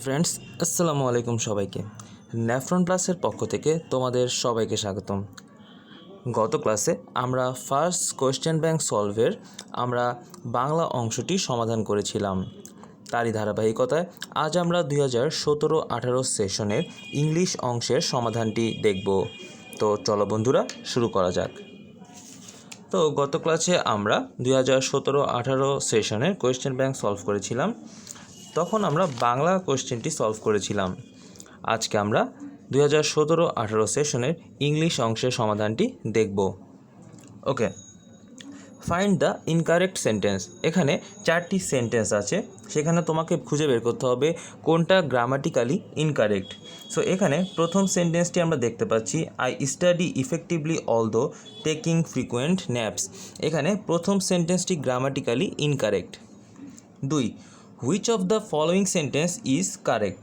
Friends, আসসালামু আলাইকুম সবাইকে। ন্যাফ্রন ক্লাসের পক্ষ থেকে তোমাদের সবাইকে স্বাগতম। গত ক্লাসে আমরা ফার্স্ট কোয়েশ্চেন ব্যাংক সলভের আমরা বাংলা অংশটি সমাধান করেছিলাম। তারই ধারাবাহিকতায় আজ আমরা 2017-18 সেশনের ইংলিশ অংশের সমাধানটি দেখব। তো চলো বন্ধুরা, শুরু করা যাক। তো গত ক্লাসে আমরা 2017-18 সেশনের কোয়েশ্চেন ব্যাংক সলভ করেছিলাম। তখন আমরা বাংলা কোয়েশ্চেনটি সলভ করেছিলাম। আজকে আমরা 2017-18 সেশনের ইংলিশ অংশের সমাধানটি দেখব। ওকে, ফাইন্ড দ্য ইনকারেক্ট সেন্টেন্স। এখানে 4টি সেন্টেন্স আছে, সেখানে তোমাকে খুঁজে বের করতে হবে কোনটা গ্রামাটিক্যালি ইনকারেক্ট। সো এখানে প্রথম সেন্টেন্সটি আমরা দেখতে পাচ্ছি, I study effectively although taking frequent naps. এখানে প্রথম সেন্টেন্সটি grammatically incorrect. 2, which of the following sentence is correct.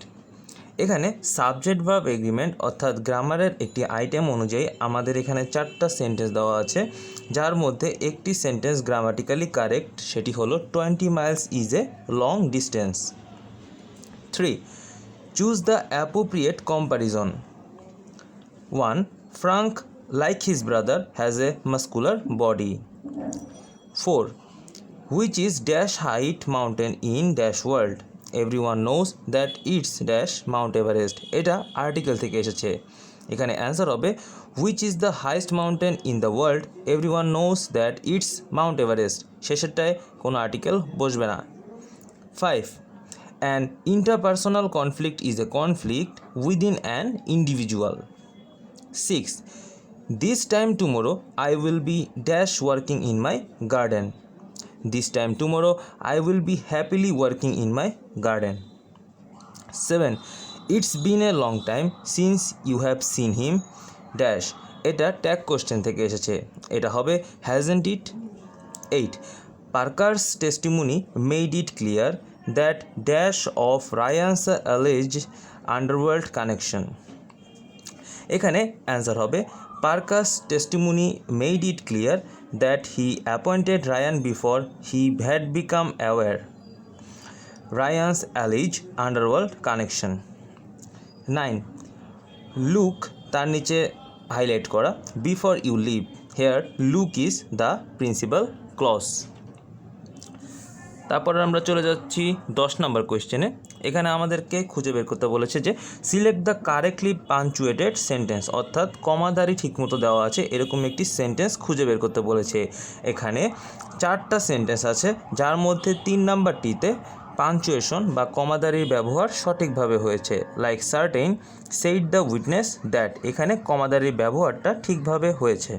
এখানে সাবজেক্ট ভার্ব এগ্রিমেন্ট অর্থাৎ গ্রামারের একটি আইটেম অনুযায়ী আমাদের এখানে 4টা সেন্টেন্স দেওয়া আছে, যার মধ্যে একটি সেন্টেন্স গ্রামাটিক্যালি কারেক্ট, সেটি হলো 20 miles is a long distance. 3, choose the appropriate comparison. 1, Frank like his brother has a muscular body. 4, which is dash height mountain in dash world. Everyone knows that it's dash Mount Everest. এটা article থেকে এসেছে। এখানে answer হবে which is the highest mountain in the world. Everyone knows that it's Mount Everest. শেষেরটায় কোনো article বসবে না। 5, an interpersonal conflict is a conflict within an individual. 6, this time tomorrow I will be dash working in my garden. This time tomorrow I will be happily working in my garden. 7, it's been a long time since you have seen him dash. এটা tag question থেকে এসেছে, এটা হবে hasn't it. 8, Parker's testimony made it clear that dash of Ryan's alleged underworld connection. এখানে answer হবে Parker's testimony made it clear that he appointed Ryan before he had become aware Ryan's alleged underworld connection. 9, look তার নিচে highlight করা before you leave. Here look is the principal clause. তারপরে আমরা চলে যাচ্ছি 10 নম্বর কোয়েশ্চেনে। এখানে আমাদেরকে খুঁজে বের করতে বলেছে যে সিলেক্ট দ্য কারেক্টলি পাঞ্চুয়েটেড সেন্টেন্স, অর্থাৎ কমাদারি ঠিকমতো দেওয়া আছে এরকম একটি সেন্টেন্স খুঁজে বের করতে বলেছে। এখানে 4টা সেন্টেন্স আছে, যার মধ্যে 3 নাম্বারটিতে পাঞ্চুয়েশন বা কমাদারির ব্যবহার সঠিকভাবে হয়েছে। Like certain said the witness that, এখানে কমাদারির ব্যবহারটা ঠিকভাবে হয়েছে।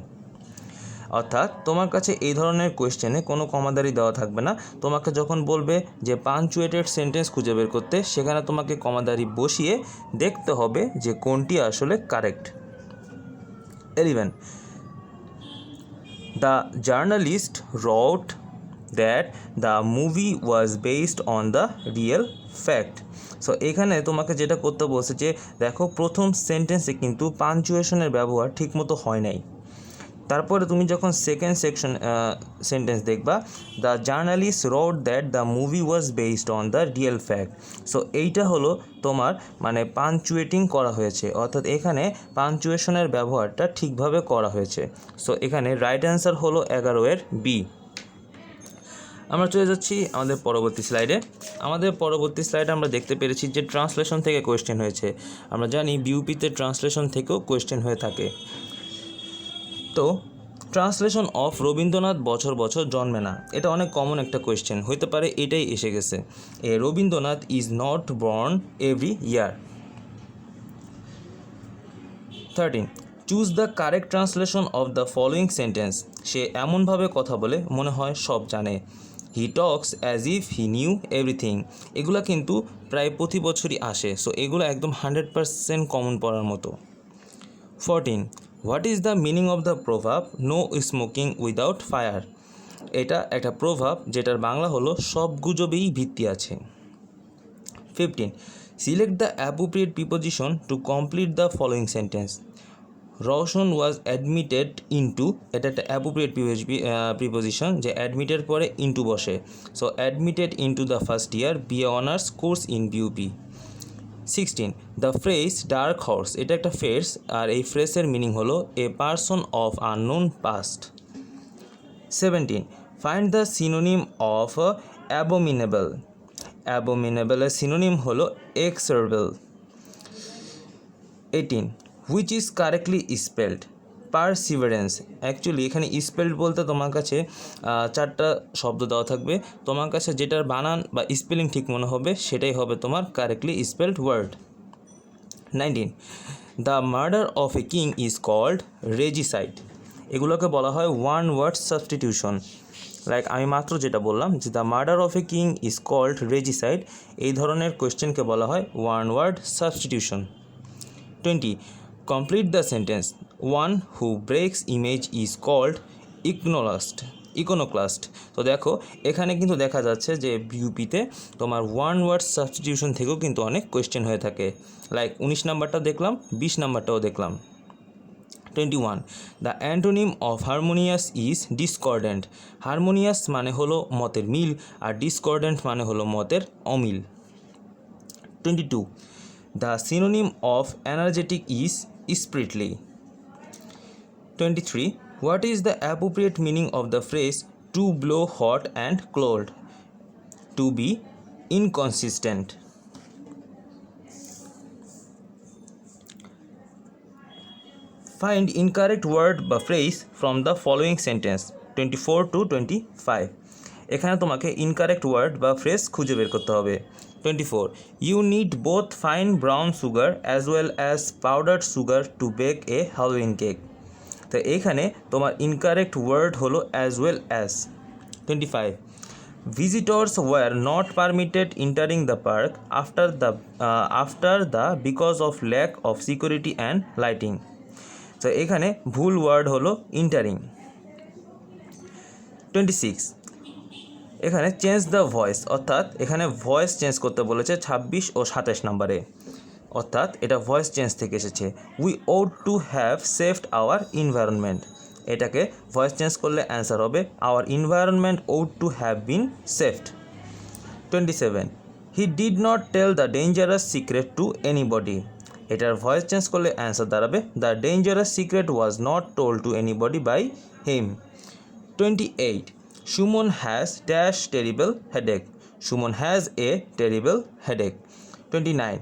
অর্থাৎ তোমার কাছে এই ধরনের কোয়েশ্চেনে কোনো কমাদারি দেওয়া থাকবে না। তোমাকে যখন বলবে যে পাঞ্চুয়েটেড সেন্টেন্স খুঁজে বের করতে, সেখানে তোমাকে কমাদারি বসিয়ে দেখতে হবে যে কোনটি আসলে correct. 11, the journalist wrote that the movie was based on the real fact. So এখানে তোমাকে যেটা করতে বলছে যে দেখো প্রথম সেন্টেন্সে কিন্তু পাঞ্চুয়েশনের ব্যবহার ঠিকমতো হয় নাই। তারপরে তুমি যখন সেকেন্ড সেন্টেন্স দেখবা, the journalist wrote that the movie was based on the real fact. So এইটা হলো তোমার মানে পাঞ্চুয়েটিং করা হয়েছে, অর্থাৎ এখানে পাঞ্চুয়েশনের ব্যবহারটা ঠিকভাবে করা হয়েছে। সো এখানে রাইট অ্যান্সার হলো 11 বি। আমরা চলে যাচ্ছি আমাদের পরবর্তী স্লাইডে। আমাদের পরবর্তী স্লাইডে আমরা দেখতে পেরেছি যে ট্রান্সলেশন থেকে কোয়েশ্চেন হয়েছে। আমরা জানি বিউপিতে ট্রান্সলেশন থেকেও কোয়েশ্চেন হয়ে থাকে। তো ট্রান্সলেশন অফ রবীন্দ্রনাথ বছর বছর জন্মে না, এটা অনেক কমন একটা কোয়েশ্চেন হইতে পারে, এটাই এসে গেছে। A Rabindranath is not born every year. 13, choose the correct translation of the following sentence. সে এমনভাবে কথা বলে মনে হয় সব জানে। He talks as if he knew everything. এগুলো কিন্তু প্রায় প্রতি বছরই আসে, সো এগুলো একদম 100% কমন পড়ার মতো। 14, what is the meaning of the প্রভাব নো স্মোকিং উইদাউট ফায়ার। এটা একটা প্রভাব যেটার বাংলা হলো সব গুজবেই ভিত্তি আছে। 15, select the appropriate preposition to complete the following sentence. Roushan was admitted into, এটা একটা অ্যাপ্রোপ্রিয়েট প্রিপোজিশন যে অ্যাডমিটের পরে ইনটু বসে। So admitted into the first year BA honours course in BUP. 16. The phrase dark horse এটা একটা ফ্রেজ, আর এই ফ্রেজের মিনিং হলো a person of unknown past. 17. Find the synonym of abominable. অ্যাবোমিনেবলের সিনোনিম হলো execrable. 18. Which is correctly spelled. Perseverance, actually এখানে spelled বলতে তোমার কাছে চারটা শব্দ দেওয়া থাকবে, তোমার কাছে যেটার বানান বা স্পেলিং ঠিক মনে হবে সেটাই হবে তোমার correctly spelled word. 19. The murder of a king is called regicide. এগুলোকে বলা হয় ওয়ান ওয়ার্ড সাবস্টিটিউশন। লাইক আমি মাত্র যেটা বললাম যে the murder of a king is called regicide, এই ধরনের কোয়েশ্চেনকে বলা হয় one word substitution. 20. Complete the sentence. One who breaks image is called iconoclast. তো দেখো এখানে কিন্তু দেখা যাচ্ছে যে বিউপিতে তোমার ওয়ান ওয়ার্ড সাবস্টিটিউশন থেকেও কিন্তু অনেক কোয়েশ্চেন হয়ে থাকে। লাইক 19 নাম্বারটা দেখলাম, 20 নাম্বারটাও দেখলাম। 21. The antonym of harmonious is ডিসকর্ডেন্ট। Harmonious মানে হলো মতের মিল, আর ডিসকর্ডেন্ট মানে হলো মতের অমিল। 22. The synonym of energetic is sprightly. 23. What is the appropriate meaning of the phrase to blow hot and cold? To be inconsistent. Find incorrect word বা phrase from the following sentence 24 to 25। এখানে তোমাকে incorrect word বা phrase খুঁজে বের করতে হবে। 24. You need both fine brown sugar as well as powdered sugar to bake a Halloween cake. তো এইখানে তোমার ইনকারেক্ট ওয়ার্ড হলো as well as. 25. Visitors were not permitted entering the park after the because of lack of security and lighting. তো এখানে ভুল word হলো entering. 26. এখানে change the voice, অর্থাৎ এখানে ভয়েস চেঞ্জ করতে বলেছে 26 ও 27 নম্বরে, অর্থাৎ এটা ভয়েস চেঞ্জ থেকে এসেছে। We ought to have saved our environment, এটাকে ভয়েস চেঞ্জ করলে অ্যান্সার হবে our environment ought to have been saved. 27. He did not tell the dangerous secret to anybody, এটার ভয়েস চেঞ্জ করলে অ্যান্সার দাঁড়াবে the dangerous secret was not told to anybody by him. 28. Suman has dash terrible headache, Suman has a terrible headache. 29.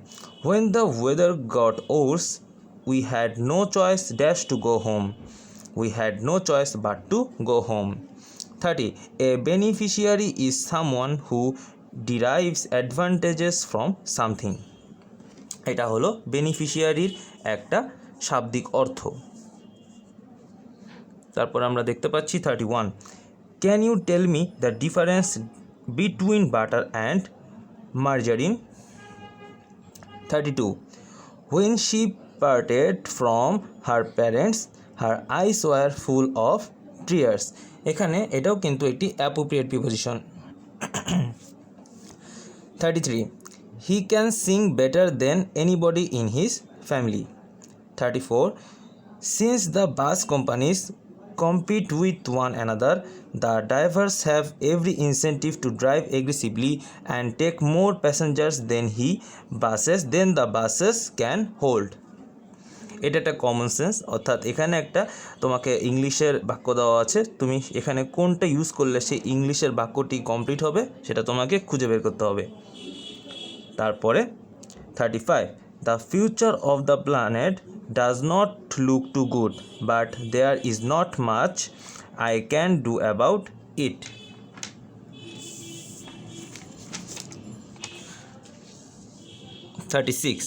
When the weather got worse, we had no choice dash to go home, we had no choice but to go home. 30. A beneficiary is someone who derives advantages from something. এটা হলো বেনিফিশিয়ারির একটা শাব্দিক অর্থ। তারপর আমরা দেখতে পাচ্ছি 31. Can you tell me the difference between butter and margarine? 32. When she parted from her parents, her eyes were full of tears. এখানে এটাও কিন্তু একটি appropriate preposition. 33. He can sing better than anybody in his family. 34. Since the bus companies compete with one another, the drivers have every incentive to drive aggressively and take more passengers than the buses can hold. এটা একটা common sense, অর্থাৎ এখানে একটা তোমাকে ইংলিশের বাক্য দেওয়া আছে, তুমি এখানে কোনটা ইউজ করলে সেই ইংলিশের বাক্যটি কমপ্লিট হবে সেটা তোমাকে খুঁজে বের করতে হবে। তারপরে 35. The future of the planet does not look too good, but there is not much I can do about it. 36.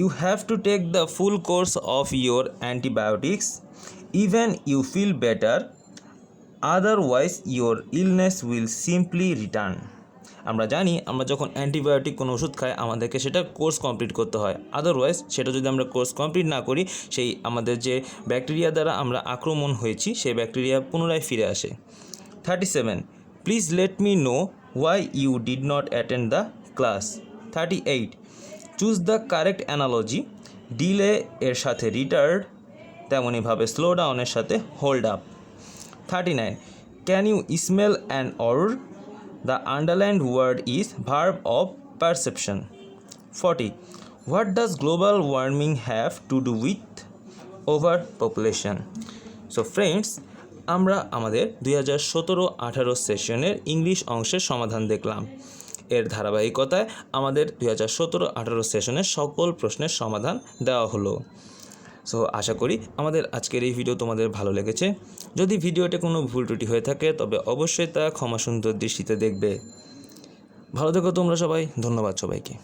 You have to take the full course of your antibiotics even you feel better, otherwise your illness will simply return. আমরা জানি আমরা যখন antibiotic কোনো ওষুধ খাই আমাদেরকে সেটা course complete করতে হয়, আদারওয়াইজ সেটা যদি আমরা কোর্স কমপ্লিট না করি সেই আমাদের যে ব্যাকটেরিয়া দ্বারা আমরা আক্রমণ হয়েছি সেই ব্যাকটেরিয়া পুনরায় ফিরে আসে। 37. Please let me know why you did not attend the class. 38. Choose the correct analogy, delay এর সাথে রিটার্ড, তেমনইভাবে স্লো ডাউনের সাথে hold up. 39. Can you smell an odour? The underlined word is verb of perception. 40. What does global warming have to do with overpopulation? So friends, আমরা আমাদের 2017-18 সেশনের English অংশের সমাধান দেখলাম। এর ধারাবাহিকতায় আমাদের 2017-18 সেশনের সকল প্রশ্নের সমাধান দেওয়া হলো। সো আশা করি আমাদের আজকের এই ভিডিও তোমাদের ভালো লেগেছে। যদি ভিডিওতে কোনো ভুল ত্রুটি হয়ে থাকে তবে অবশ্যই তা ক্ষমা সুন্দর দৃষ্টিতে দেখবে। ভালো থেকো তোমরা সবাই, ধন্যবাদ সবাইকে।